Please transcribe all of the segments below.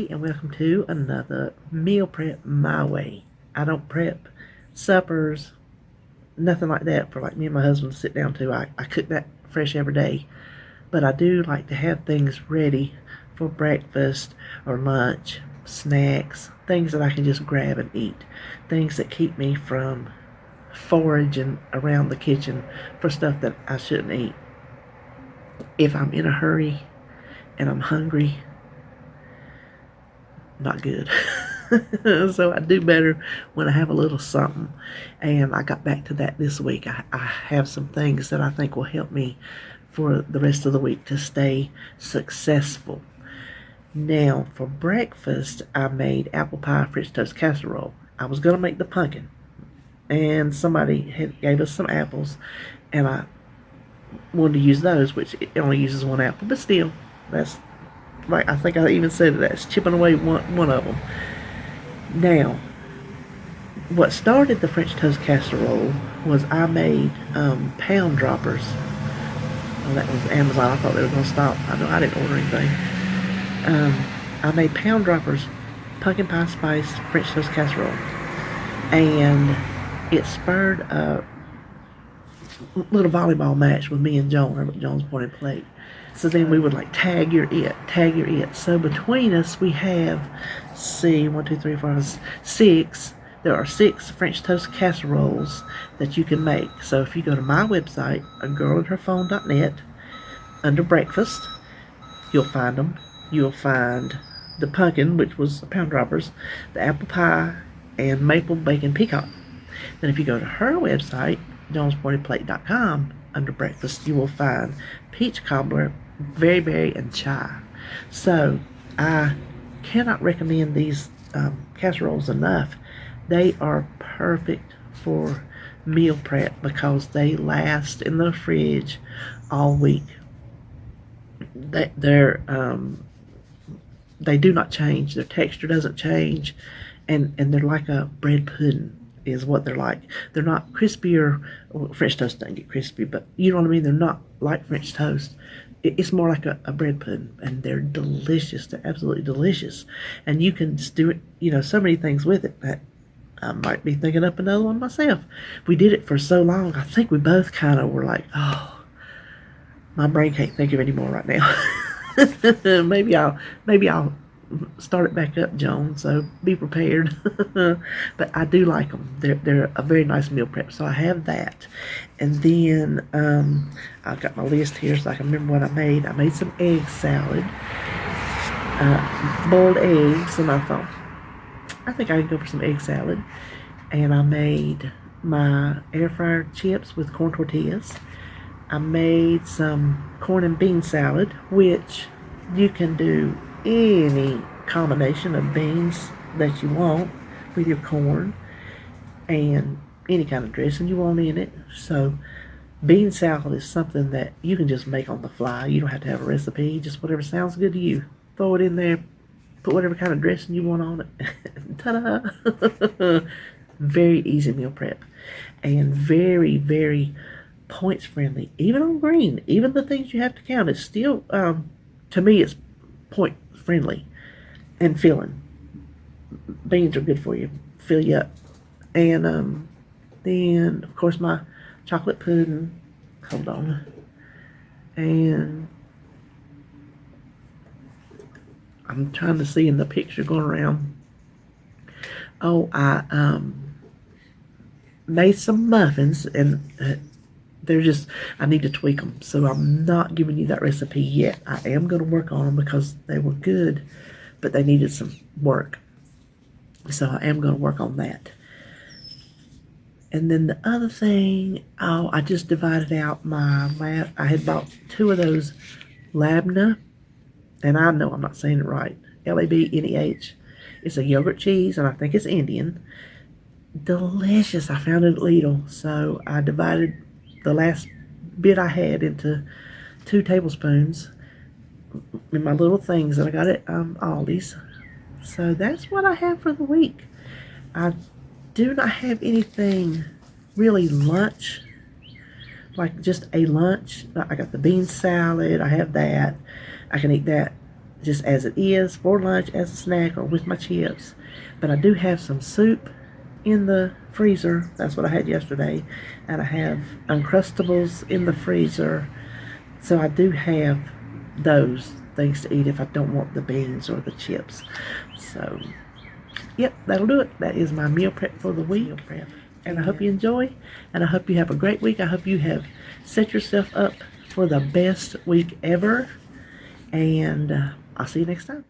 Hey, and welcome to another meal prep my way. I don't prep suppers, nothing like that for like me and my husband to sit down to. I cook that fresh every day, but I do like to have things ready for breakfast or lunch, snacks, things that I can just grab and eat, things that keep me from foraging around the kitchen for stuff that I shouldn't eat. If I'm in a hurry and I'm hungry, not good. So I do better when I have a little something. And I got back to that this week. I have some things that I think will help me for the rest of the week to stay successful. Now, for breakfast, I made apple pie French toast casserole. I was going to make the pumpkin, and somebody gave us some apples, and I wanted to use those, which it only uses one apple, but still, that's like, I think I even said that's chipping away one of them. Now, what started the French toast casserole was I made pound droppers. Oh, that was Amazon. I thought they were going to stop. I know I didn't order anything. I made pound droppers, pumpkin pie spice French toast casserole, and it spurred a little volleyball match with me and Joan over at Joan's Point and Plate. So then we would like tag your it. So between us we have, see, 1, 2, 3, 4, 5, 6. There are 6 French toast casseroles that you can make. So if you go to my website, agirlandherphone.net, under breakfast, you'll find them. You'll find the pumpkin, which was the pound droppers, the apple pie, and maple bacon pecan. Then if you go to her website, jonespointedplate.com, under breakfast, you will find peach cobbler, berry, and chai. So I cannot recommend these casseroles enough. They are perfect for meal prep because they last in the fridge all week. They do not change. Their texture doesn't change, and they're like a bread pudding is what they're like. They're not crispy well, French toast doesn't get crispy, but you know what I mean? They're not like French toast. It's more like a bread pudding, and they're delicious. They're absolutely delicious. And you can just do it, so many things with it that I might be thinking up another one myself. We did it for so long, I think we both kind of were like, oh, my brain can't think of any more right now. maybe I'll start it back up, Joan, so be prepared. But I do like them. They're a very nice meal prep, so I have that. And then I've got my list here so I can remember what I made. I made some egg salad, boiled eggs, and I thought, I think I can go for some egg salad. And I made my air fryer chips with corn tortillas. I made some corn and bean salad, which you can do any combination of beans that you want with your corn and any kind of dressing you want in it. So bean salad is something that you can just make on the fly. You don't have to have a recipe, just whatever sounds good to you. Throw it in there, put whatever kind of dressing you want on it. Ta-da! Very easy meal prep and very, very points friendly. Even on green, even the things you have to count, it's still, to me, it's point friendly and filling. Beans are good for you, fill you up. And then of course my chocolate pudding. Hold on. And I'm trying to see in the picture going around. Oh, I made some muffins, and they're just, I need to tweak them, so I'm not giving you that recipe yet. I am going to work on them because they were good, but they needed some work, so I am going to work on that. And then the other thing, I just divided out I had bought 2 of those labna, and I know I'm not saying it right, Labneh. It's a yogurt cheese, and I think it's Indian. Delicious. I found it at Lidl, so I divided the last bit I had into 2 tablespoons in my little things that I got at Aldi's. So that's what I have for the week. I do not have anything really lunch, like just a lunch. I got the bean salad. I have that. I can eat that just as it is, for lunch, as a snack, or with my chips. But I do have some soup in the freezer. That's what I had yesterday. And I have Uncrustables in the freezer. So I do have those things to eat if I don't want the beans or the chips. So, yep, that'll do it. That is my meal prep for the week. And I hope you enjoy, and I hope you have a great week. I hope you have set yourself up for the best week ever. And I'll see you next time.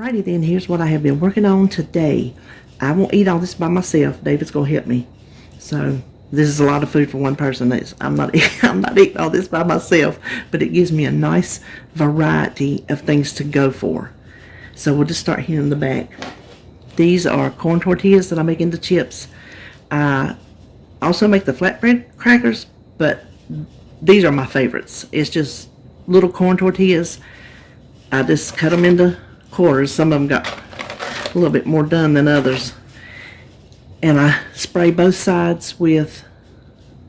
Alrighty then, here's what I have been working on today. I won't eat all this by myself. David's gonna help me. So this is a lot of food for one person. I'm not eating all this by myself, but it gives me a nice variety of things to go for. So we'll just start here in the back. These are corn tortillas that I make into chips. I also make the flatbread crackers, but these are my favorites. It's just little corn tortillas. I just cut them into quarters. Some of them got a little bit more done than others. And I spray both sides with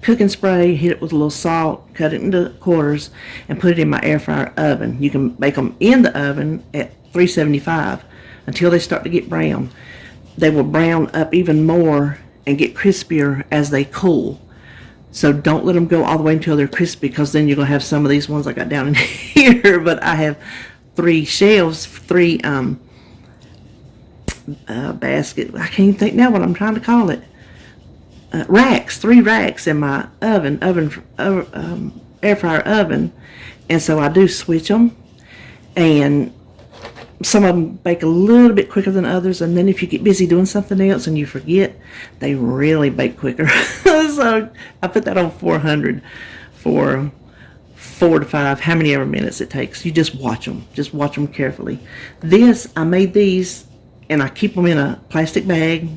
cooking spray, hit it with a little salt, cut it into quarters, and put it in my air fryer oven. You can bake them in the oven at 375 until they start to get brown. They will brown up even more and get crispier as they cool. So don't let them go all the way until they're crispy, because then you're going to have some of these ones I got down in here. But I have three basket. I can't even think now what I'm trying to call it. Three racks in my air fryer oven. And so I do switch them. And some of them bake a little bit quicker than others, and then if you get busy doing something else and you forget, they really bake quicker. So I put that on 400 for 4 to 5, how many ever minutes it takes. You just watch them. Just watch them carefully. I made these, and I keep them in a plastic bag.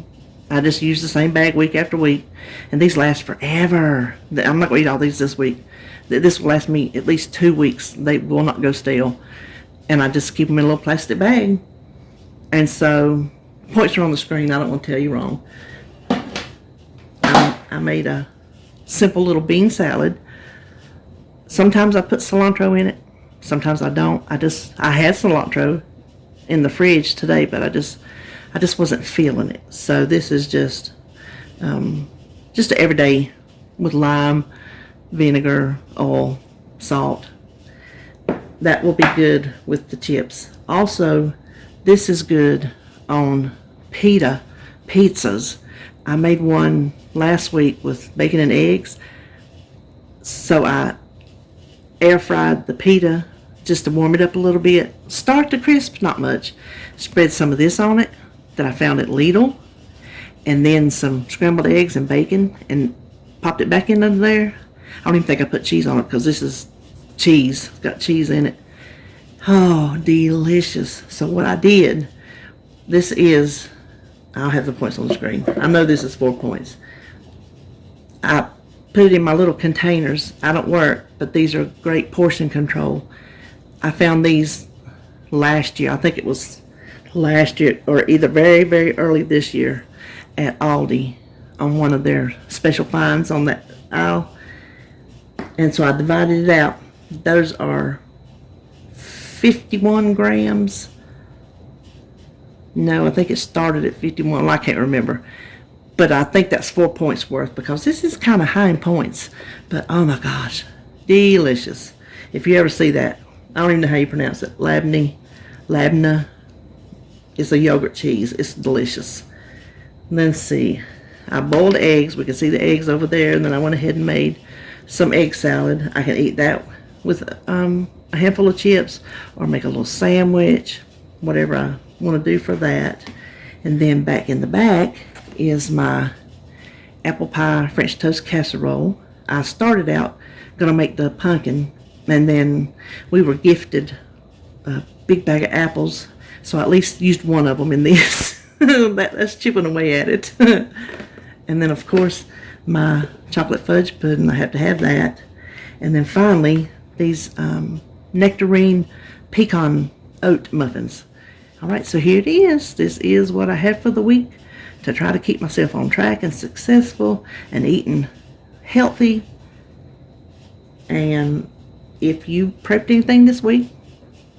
I just use the same bag week after week, and these last forever. I'm not going to eat all these this week. This will last me at least 2 weeks. They will not go stale, and I just keep them in a little plastic bag. And so, points are on the screen. I don't want to tell you wrong. I made a simple little bean salad. Sometimes I put cilantro in it. Sometimes I don't. I had cilantro in the fridge today, but I just wasn't feeling it. So this is just everyday with lime, vinegar, oil, salt. That will be good with the chips. Also, this is good on pizzas. I made one last week with bacon and eggs. So I air fried the pita just to warm it up a little bit. Start to crisp, not much. Spread some of this on it that I found at Lidl, and then some scrambled eggs and bacon, and popped it back into there. I don't even think I put cheese on it because this is cheese. It's got cheese in it. Oh, delicious. So what I did, I'll have the points on the screen. I know this is 4 points. I put it in my little containers. I don't work, but these are great portion control. I found these last year. I think it was last year or either very, very early this year at Aldi on one of their special finds on that aisle. And so I divided it out. Those are 51 grams. No, I think it started at 51. I can't remember. But I think that's 4 points worth because this is kind of high in points. But oh my gosh, delicious. If you ever see that, I don't even know how you pronounce it. Labna. It's a yogurt cheese. It's delicious. Let's see. I boiled eggs. We can see the eggs over there. And then I went ahead and made some egg salad. I can eat that with a handful of chips or make a little sandwich, whatever I want to do for that. And then back in the back is my apple pie French toast casserole. I started out going to make the pumpkin, and then we were gifted a big bag of apples, so I at least used one of them in this. That's chipping away at it. And then of course my chocolate fudge pudding, I have to have that. And then finally these nectarine pecan oat muffins. Alright, so here it is. This is what I have for the week to try to keep myself on track and successful and eating healthy. And if you prepped anything this week,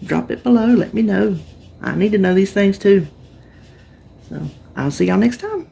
drop it below. Let me know. I need to know these things too. So I'll see y'all next time.